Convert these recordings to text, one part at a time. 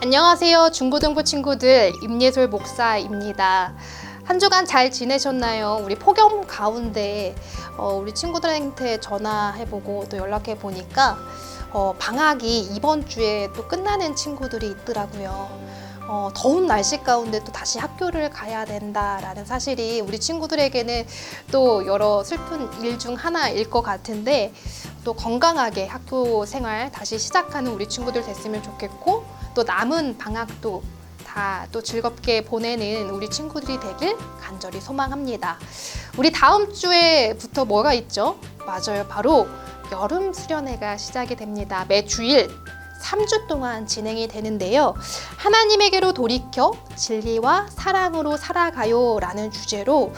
안녕하세요. 중고등부 친구들, 임예솔 목사입니다. 한 주간 잘 지내셨나요? 우리 폭염 가운데 우리 친구들한테 전화해보고 또 연락해보니까 방학이 이번 주에 또 끝나는 친구들이 있더라고요. 더운 날씨 가운데 또 다시 학교를 가야 된다라는 사실이 우리 친구들에게는 또 여러 슬픈 일 중 하나일 것 같은데, 또 건강하게 학교 생활 다시 시작하는 우리 친구들 됐으면 좋겠고, 또 남은 방학도 다 또 즐겁게 보내는 우리 친구들이 되길 간절히 소망합니다. 우리 다음 주에부터 뭐가 있죠? 맞아요. 바로 여름 수련회가 시작이 됩니다. 매 주일 3주 동안 진행이 되는데요. 하나님에게로 돌이켜 진리와 사랑으로 살아가요 라는 주제로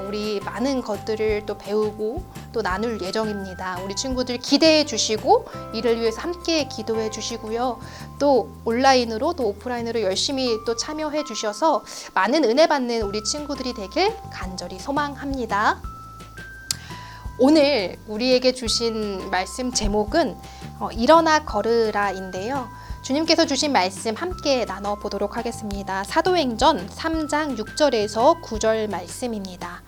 우리 많은 것들을 또 배우고 또 나눌 예정입니다. 우리 친구들 기대해 주시고 이를 위해서 함께 기도해 주시고요. 또 온라인으로 또 오프라인으로 열심히 또 참여해 주셔서 많은 은혜 받는 우리 친구들이 되길 간절히 소망합니다. 오늘 우리에게 주신 말씀 제목은 일어나 걸으라인데요. 주님께서 주신 말씀 함께 나눠보도록 하겠습니다. 사도행전 3장 6절에서 9절 말씀입니다.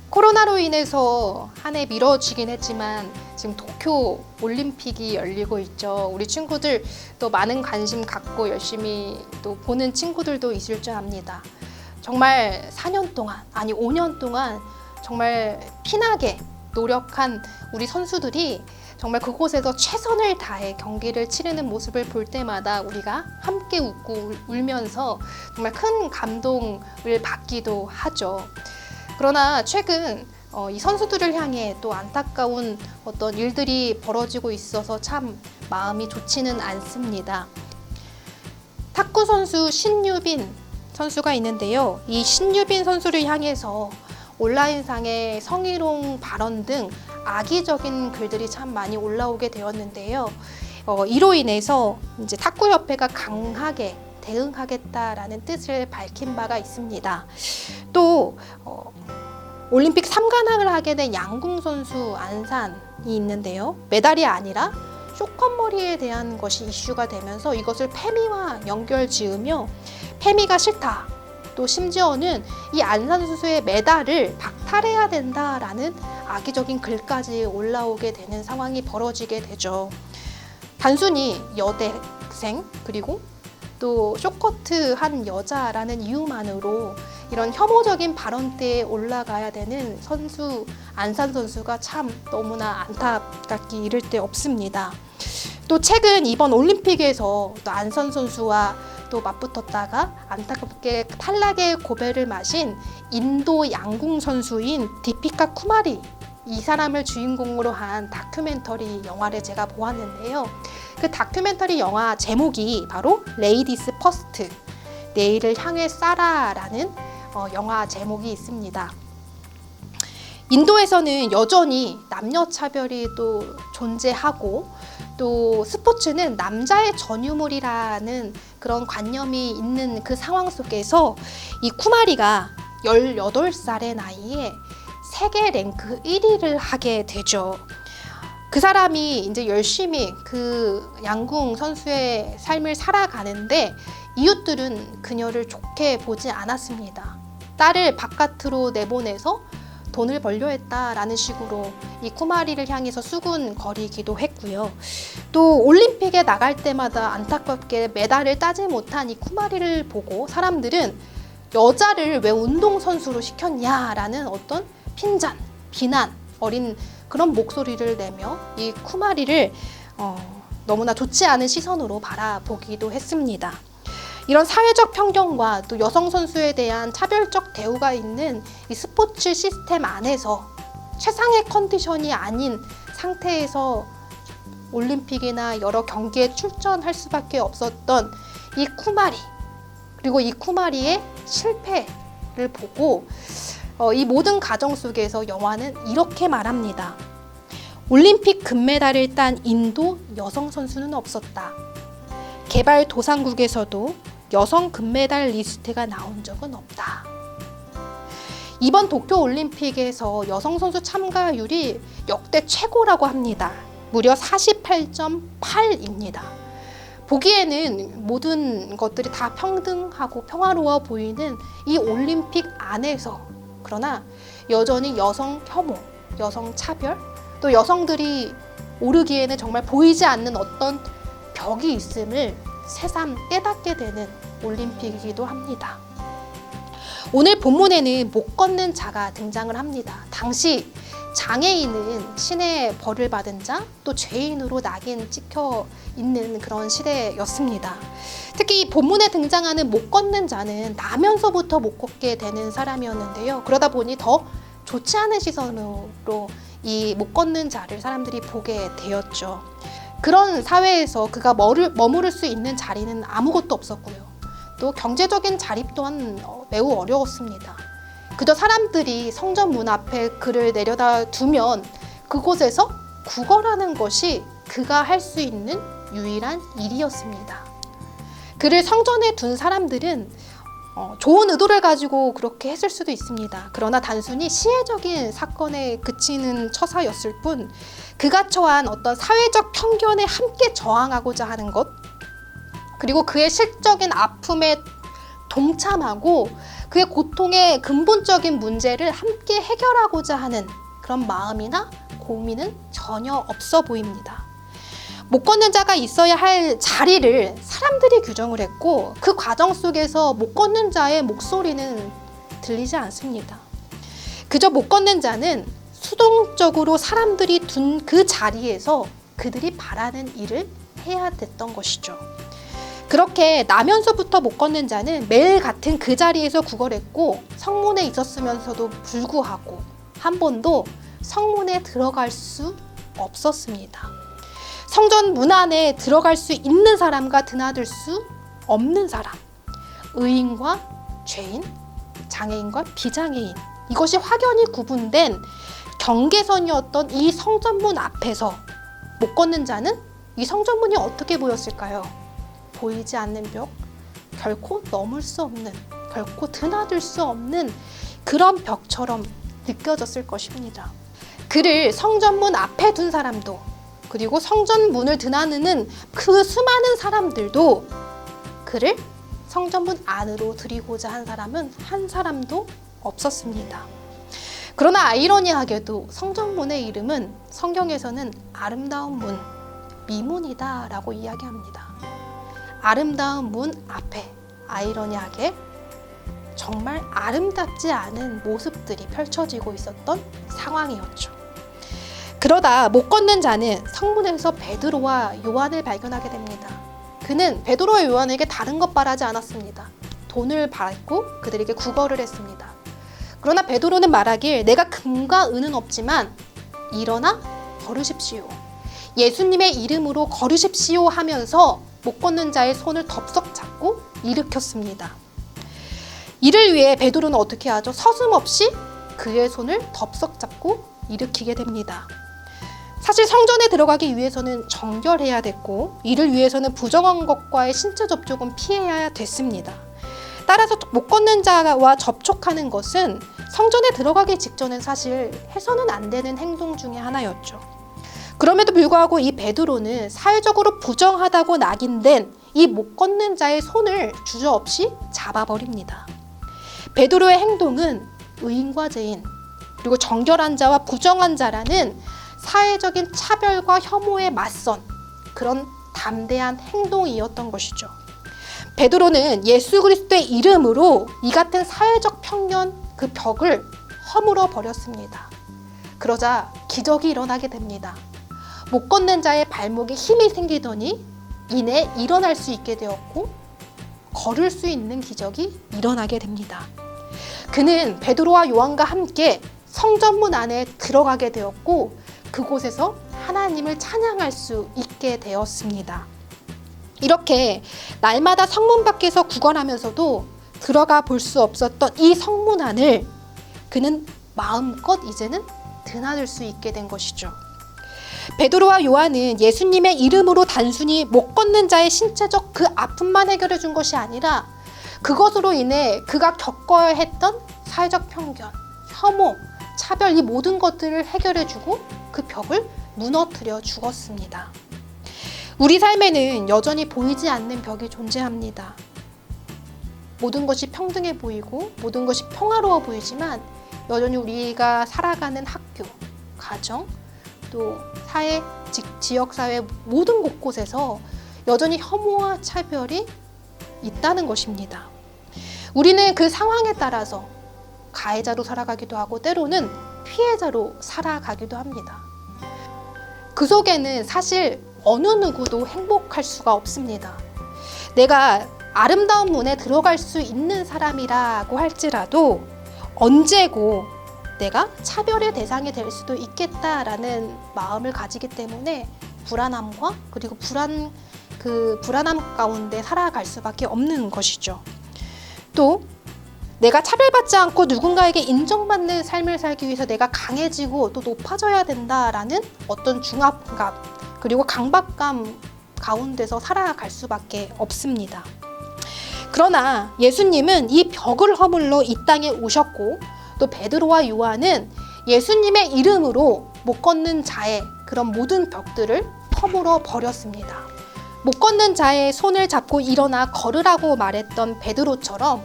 코로나로 인해서 한 해 미뤄지긴 했지만 지금 도쿄 올림픽이 열리고 있죠. 우리 친구들 또 많은 관심 갖고 열심히 또 보는 친구들도 있을 줄 압니다. 정말 4년 동안, 아니 5년 동안 정말 피나게 노력한 우리 선수들이 정말 그곳에서 최선을 다해 경기를 치르는 모습을 볼 때마다 우리가 함께 웃고 울면서 정말 큰 감동을 받기도 하죠. 그러나 최근 이 선수들을 향해 또 안타까운 어떤 일들이 벌어지고 있어서 참 마음이 좋지는 않습니다. 탁구 선수 신유빈 선수가 있는데요. 이 신유빈 선수를 향해서 온라인상의 성희롱 발언 등 악의적인 글들이 참 많이 올라오게 되었는데요. 이로 인해서 이제 탁구협회가 강하게 대응하겠다라는 뜻을 밝힌 바가 있습니다. 또 올림픽 3관왕을 하게 된 양궁 선수 안산이 있는데요. 메달이 아니라 쇼컷머리에 대한 것이 이슈가 되면서 이것을 페미와 연결 지으며 페미가 싫다. 또 심지어는 이 안산 선수의 메달을 박탈해야 된다라는 악의적인 글까지 올라오게 되는 상황이 벌어지게 되죠. 단순히 여대생 그리고 또 쇼커트 한 여자라는 이유만으로 이런 혐오적인 발언대에 올라가야 되는 선수 안산 선수가 참 너무나 안타깝기 이를 데 없습니다. 또 최근 이번 올림픽에서 또 안산 선수와 또 맞붙었다가 안타깝게 탈락의 고배를 마신 인도 양궁 선수인 디피카 쿠마리, 이 사람을 주인공으로 한 다큐멘터리 영화를 제가 보았는데요. 그 다큐멘터리 영화 제목이 바로 레이디스 퍼스트, 내일을 향해 쏴라라는 영화 제목이 있습니다. 인도에서는 여전히 남녀 차별이 또 존재하고 또 스포츠는 남자의 전유물이라는 그런 관념이 있는 그 상황 속에서 이 쿠마리가 18살의 나이에 세계 랭크 1위를 하게 되죠. 그 사람이 이제 열심히 그 양궁 선수의 삶을 살아가는데 이웃들은 그녀를 좋게 보지 않았습니다. 딸을 바깥으로 내보내서 돈을 벌려 했다라는 식으로 이 쿠마리를 향해서 수군거리기도 했고요. 또 올림픽에 나갈 때마다 안타깝게 메달을 따지 못한 이 쿠마리를 보고 사람들은 여자를 왜 운동선수로 시켰냐라는 어떤 핀잔, 비난 어린 그런 목소리를 내며 이 쿠마리를 너무나 좋지 않은 시선으로 바라보기도 했습니다. 이런 사회적 편견과 또 여성 선수에 대한 차별적 대우가 있는 이 스포츠 시스템 안에서 최상의 컨디션이 아닌 상태에서 올림픽이나 여러 경기에 출전할 수밖에 없었던 이 쿠마리, 그리고 이 쿠마리의 실패를 보고 이 모든 과정 속에서 영화는 이렇게 말합니다. 올림픽 금메달을 딴 인도 여성 선수는 없었다. 개발도상국에서도 여성 금메달 리스트가 나온 적은 없다. 이번 도쿄올림픽에서 여성 선수 참가율이 역대 최고라고 합니다. 무려 48.8입니다. 보기에는 모든 것들이 다 평등하고 평화로워 보이는 이 올림픽 안에서, 그러나 여전히 여성 혐오, 여성 차별, 또 여성들이 오르기에는 정말 보이지 않는 어떤 벽이 있음을 새삼 깨닫게 되는 올림픽이기도 합니다. 오늘 본문에는 못 걷는 자가 등장을 합니다. 당시 장애인은 신의 벌을 받은 자, 또 죄인으로 낙인 찍혀 있는 그런 시대였습니다. 특히 이 본문에 등장하는 못 걷는 자는 나면서부터 못 걷게 되는 사람이었는데요. 그러다 보니 더 좋지 않은 시선으로 이 못 걷는 자를 사람들이 보게 되었죠. 그런 사회에서 그가 머무를 수 있는 자리는 아무것도 없었고요. 또 경제적인 자립 또한 매우 어려웠습니다. 그저 사람들이 성전 문 앞에 그를 내려다 두면 그곳에서 구걸하는 것이 그가 할 수 있는 유일한 일이었습니다. 그를 성전에 둔 사람들은 좋은 의도를 가지고 그렇게 했을 수도 있습니다. 그러나 단순히 시혜적인 사건에 그치는 처사였을 뿐, 그가 처한 어떤 사회적 편견에 함께 저항하고자 하는 것, 그리고 그의 실적인 아픔에 동참하고 그의 고통의 근본적인 문제를 함께 해결하고자 하는 그런 마음이나 고민은 전혀 없어 보입니다. 못 걷는 자가 있어야 할 자리를 사람들이 규정을 했고, 그 과정 속에서 못 걷는 자의 목소리는 들리지 않습니다. 그저 못 걷는 자는 수동적으로 사람들이 둔 그 자리에서 그들이 바라는 일을 해야 됐던 것이죠. 그렇게 나면서부터 못 걷는 자는 매일 같은 그 자리에서 구걸했고, 성문에 있었으면서도 불구하고 한 번도 성문에 들어갈 수 없었습니다. 성전 문 안에 들어갈 수 있는 사람과 드나들 수 없는 사람, 의인과 죄인, 장애인과 비장애인, 이것이 확연히 구분된 경계선이었던 이 성전문 앞에서 못 걷는 자는 이 성전문이 어떻게 보였을까요? 보이지 않는 벽, 결코 넘을 수 없는, 결코 드나들 수 없는 그런 벽처럼 느껴졌을 것입니다. 그를 성전문 앞에 둔 사람도, 그리고 성전문을 드나드는 그 수많은 사람들도 그를 성전문 안으로 들이고자 한 사람은 한 사람도 없었습니다. 그러나 아이러니하게도 성전문의 이름은 성경에서는 아름다운 문, 미문이다 라고 이야기합니다. 아름다운 문 앞에 아이러니하게 정말 아름답지 않은 모습들이 펼쳐지고 있었던 상황이었죠. 그러다 못 걷는 자는 성문에서 베드로와 요한을 발견하게 됩니다. 그는 베드로와 요한에게 다른 것 바라지 않았습니다. 돈을 받고 그들에게 구걸을 했습니다. 그러나 베드로는 말하길, 내가 금과 은은 없지만 일어나 걸으십시오, 예수님의 이름으로 걸으십시오 하면서 못 걷는 자의 손을 덥석 잡고 일으켰습니다. 이를 위해 베드로는 어떻게 하죠? 서슴없이 그의 손을 덥석 잡고 일으키게 됩니다. 사실 성전에 들어가기 위해서는 정결해야 됐고, 이를 위해서는 부정한 것과의 신체 접촉은 피해야 됐습니다. 따라서 못 걷는 자와 접촉하는 것은 성전에 들어가기 직전엔 사실 해서는 안 되는 행동 중에 하나였죠. 그럼에도 불구하고 이 베드로는 사회적으로 부정하다고 낙인된 이 못 걷는 자의 손을 주저없이 잡아버립니다. 베드로의 행동은 의인과 죄인, 그리고 정결한 자와 부정한 자라는 사회적인 차별과 혐오에 맞선 그런 담대한 행동이었던 것이죠. 베드로는 예수 그리스도의 이름으로 이 같은 사회적 편견, 그 벽을 허물어 버렸습니다. 그러자 기적이 일어나게 됩니다. 못 걷는 자의 발목에 힘이 생기더니 이내 일어날 수 있게 되었고, 걸을 수 있는 기적이 일어나게 됩니다. 그는 베드로와 요한과 함께 성전문 안에 들어가게 되었고, 그곳에서 하나님을 찬양할 수 있게 되었습니다. 이렇게 날마다 성문 밖에서 구걸하면서도 들어가 볼 수 없었던 이 성문 안을 그는 마음껏 이제는 드나들 수 있게 된 것이죠. 베드로와 요한은 예수님의 이름으로 단순히 못 걷는 자의 신체적 그 아픔만 해결해 준 것이 아니라 그것으로 인해 그가 겪어야 했던 사회적 편견, 혐오, 차별 이 모든 것들을 해결해 주고 그 벽을 무너뜨려 주었습니다. 우리 삶에는 여전히 보이지 않는 벽이 존재합니다. 모든 것이 평등해 보이고 모든 것이 평화로워 보이지만 여전히 우리가 살아가는 학교, 가정, 또 사회, 지역사회 모든 곳곳에서 여전히 혐오와 차별이 있다는 것입니다. 우리는 그 상황에 따라서 가해자로 살아가기도 하고 때로는 피해자로 살아가기도 합니다. 그 속에는 사실 어느 누구도 행복할 수가 없습니다. 내가 아름다운 문에 들어갈 수 있는 사람이라고 할지라도 언제고 내가 차별의 대상이 될 수도 있겠다라는 마음을 가지기 때문에 불안함과 그리고 불안함 가운데 살아갈 수밖에 없는 것이죠. 또 내가 차별받지 않고 누군가에게 인정받는 삶을 살기 위해서 내가 강해지고 또 높아져야 된다라는 어떤 중압감 그리고 강박감 가운데서 살아갈 수밖에 없습니다. 그러나 예수님은 이 벽을 허물러 이 땅에 오셨고 또 베드로와 요한은 예수님의 이름으로 못 걷는 자의 그런 모든 벽들을 허물어 버렸습니다. 못 걷는 자의 손을 잡고 일어나 걸으라고 말했던 베드로처럼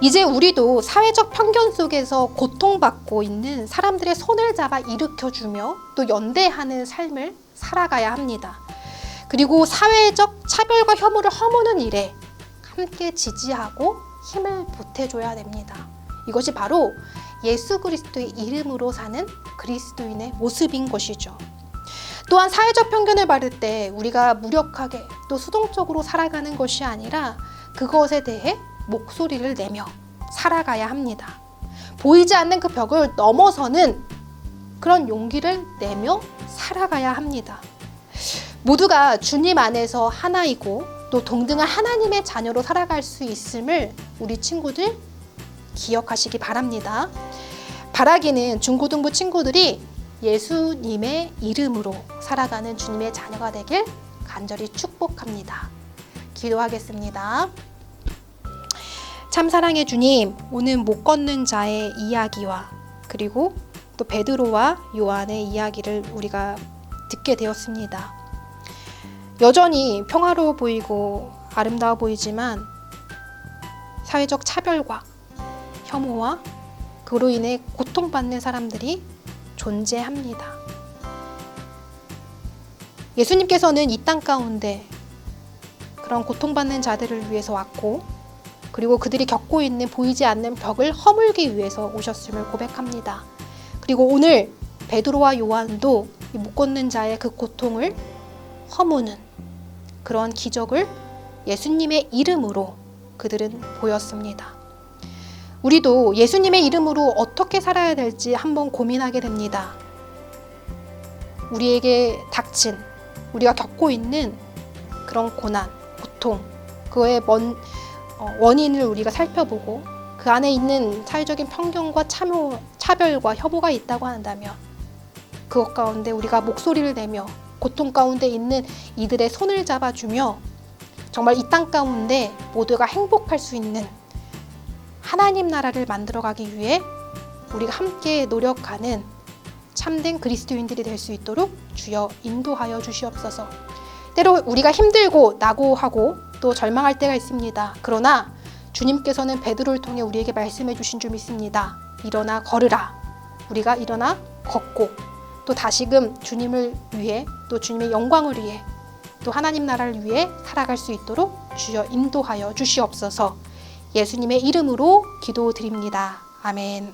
이제 우리도 사회적 편견 속에서 고통받고 있는 사람들의 손을 잡아 일으켜주며 또 연대하는 삶을 살아가야 합니다. 그리고 사회적 차별과 혐오를 허무는 일에 함께 지지하고 힘을 보태줘야 됩니다. 이것이 바로 예수 그리스도의 이름으로 사는 그리스도인의 모습인 것이죠. 또한 사회적 편견을 받을 때 우리가 무력하게 또 수동적으로 살아가는 것이 아니라 그것에 대해 목소리를 내며 살아가야 합니다. 보이지 않는 그 벽을 넘어서는 그런 용기를 내며 살아가야 합니다. 모두가 주님 안에서 하나이고 또 동등한 하나님의 자녀로 살아갈 수 있음을 우리 친구들 기억하시기 바랍니다. 바라기는 중고등부 친구들이 예수님의 이름으로 살아가는 주님의 자녀가 되길 간절히 축복합니다. 기도하겠습니다. 참 사랑의 주님, 오늘 못 걷는 자의 이야기와 그리고 또 베드로와 요한의 이야기를 우리가 듣게 되었습니다. 여전히 평화로워 보이고 아름다워 보이지만 사회적 차별과 혐오와 그로 인해 고통받는 사람들이 존재합니다. 예수님께서는 이 땅 가운데 그런 고통받는 자들을 위해서 왔고 그리고 그들이 겪고 있는 보이지 않는 벽을 허물기 위해서 오셨음을 고백합니다. 그리고 오늘 베드로와 요한도 이 못 걷는 자의 그 고통을 허무는 그런 기적을 예수님의 이름으로 그들은 보였습니다. 우리도 예수님의 이름으로 어떻게 살아야 될지 한번 고민하게 됩니다. 우리에게 닥친, 우리가 겪고 있는 그런 고난, 고통, 그거의 원인을 우리가 살펴보고 그 안에 있는 사회적인 편견과 차별과 혐오가 있다고 한다면 그것 가운데 우리가 목소리를 내며 고통 가운데 있는 이들의 손을 잡아주며 정말 이 땅 가운데 모두가 행복할 수 있는 하나님 나라를 만들어가기 위해 우리가 함께 노력하는 참된 그리스도인들이 될 수 있도록 주여 인도하여 주시옵소서. 때로 우리가 힘들고 낙오하고 또 절망할 때가 있습니다. 그러나 주님께서는 베드로를 통해 우리에게 말씀해 주신 줄 믿습니다. 일어나 걸으라. 우리가 일어나 걷고 또 다시금 주님을 위해 또 주님의 영광을 위해 또 하나님 나라를 위해 살아갈 수 있도록 주여 인도하여 주시옵소서. 예수님의 이름으로 기도드립니다. 아멘.